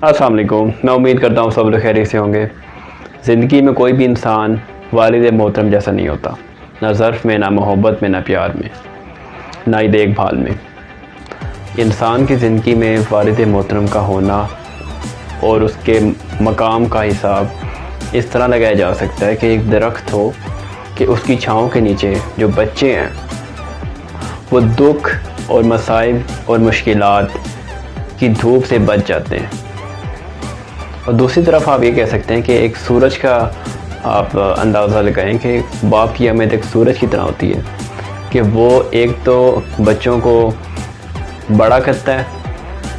अस्सलाम वालेकुम। मैं उम्मीद करता हूँ सब लोग खैरियत से होंगे। ज़िंदगी में कोई भी इंसान वालिद मोहतरम जैसा नहीं होता, ना ज़र्फ़ में, ना मोहब्बत में, ना प्यार में, ना ही देखभाल में। इंसान की ज़िंदगी में वालिद मोहतरम का होना और उसके मकाम का हिसाब इस तरह लगाया जा सकता है कि एक दरख्त हो कि उसकी छाँव के नीचे जो बच्चे हैं वो दुख और मसाइब और मुश्किलात की धूप से बच जाते हैं। और दूसरी तरफ आप ये कह सकते हैं कि एक सूरज का आप अंदाज़ा लगाएं कि बाप की अहमियत एक सूरज की तरह होती है कि वो एक तो बच्चों को बड़ा करता है,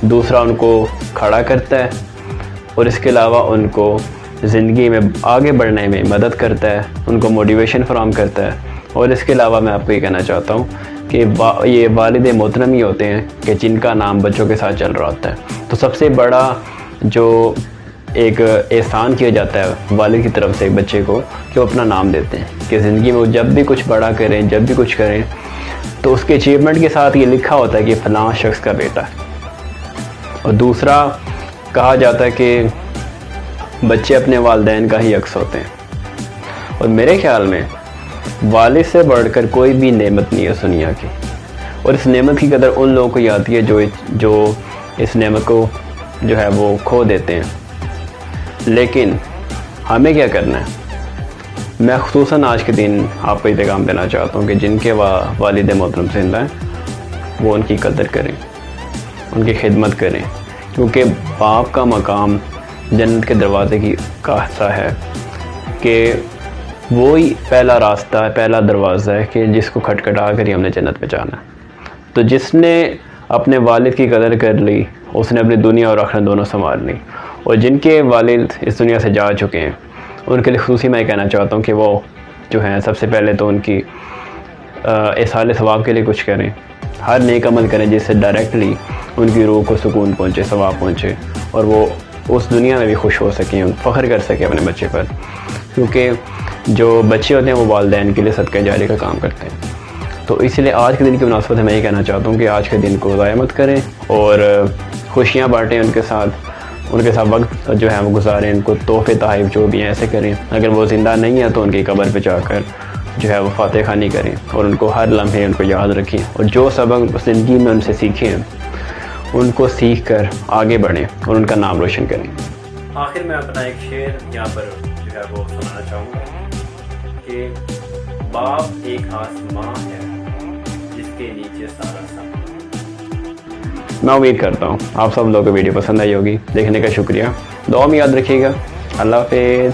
दूसरा उनको खड़ा करता है और इसके अलावा उनको ज़िंदगी में आगे बढ़ने में मदद करता है, उनको मोटिवेशन फराहम करता है। और इसके अलावा मैं आपको ये कहना चाहता हूँ कि ये वालिद मोहतरम ही होते हैं कि जिनका नाम बच्चों के साथ चल रहा होता है। तो सबसे बड़ा जो एक एहसान किया जाता है वालिद की तरफ से एक बच्चे को कि वो अपना नाम देते हैं कि ज़िंदगी में वो जब भी कुछ बड़ा करें, जब भी कुछ करें तो उसके अचीवमेंट के साथ ये लिखा होता है कि फ़लाँ शख्स का बेटा है। और दूसरा कहा जाता है कि बच्चे अपने वालिदैन का ही अक्स होते हैं। और मेरे ख़्याल में वालिद से बढ़कर कोई भी नेमत नहीं है इस दुनिया की, और इस नेमत की कदर उन लोगों को ही आती है जो इस नेमत को जो है वो खो देते हैं। लेकिन हमें क्या करना है? मैं ख़ुसूसन आज के दिन आपको ये पैगाम देना चाहता हूँ कि जिनके वालिद मोहतरम ज़िंदा हैं वो उनकी कदर करें, उनकी खिदमत करें, क्योंकि बाप का मकाम जन्नत के दरवाज़े की का हिस्सा है कि वो ही पहला रास्ता है, पहला दरवाज़ा है कि जिसको खटखटा कर ही हमने जन्नत में जाना है। तो जिसने अपने वालिद की कदर कर ली उसने अपनी दुनिया और आखिरत दोनों संभाल ली। और जिनके वालिद इस दुनिया से जा चुके हैं उनके लिए खुसूसी मैं कहना चाहता हूँ कि वो जो हैं सबसे पहले तो उनकी इसाले सवाब के लिए कुछ करें, हर नेक अमल करें जिससे डायरेक्टली उनकी रूह को सुकून पहुँचे, सवाब पहुँचे और वो उस दुनिया में भी खुश हो सकें, फ़ख्र कर सकें अपने बच्चे पर। क्योंकि जो बच्चे होते हैं वो वालिदैन के लिए सदका जारी का काम करते हैं। तो इसलिए आज के दिन की मुनासबत में मैं ये कहना चाहता हूँ कि आज के दिन को ज़ाया मत करें और खुशियाँ बाँटें, उनके साथ वक्त जो है वो गुजारें, उनको तोहफ़े तोहफ़े जो भी हैं ऐसे करें। अगर वो ज़िंदा नहीं है तो उनकी कब्र पे जाकर जो है वो फातिहा ख़वानी करें और उनको हर लम्हे उनको याद रखें और जो सबक ज़िंदगी में उनसे सीखे हैं उनको सीख कर आगे बढ़ें और उनका नाम रोशन करें। आखिर में अपना एक शेर यहाँ पर जो है वो सुनाना चाहूँगा कि बाप एक आसमां है जिसके नीचे सारा सब। मैं उम्मीद करता हूँ आप सब लोगों को वीडियो पसंद आई होगी। देखने का शुक्रिया, दुआ में याद रखिएगा। अल्लाह हाफ़िज़।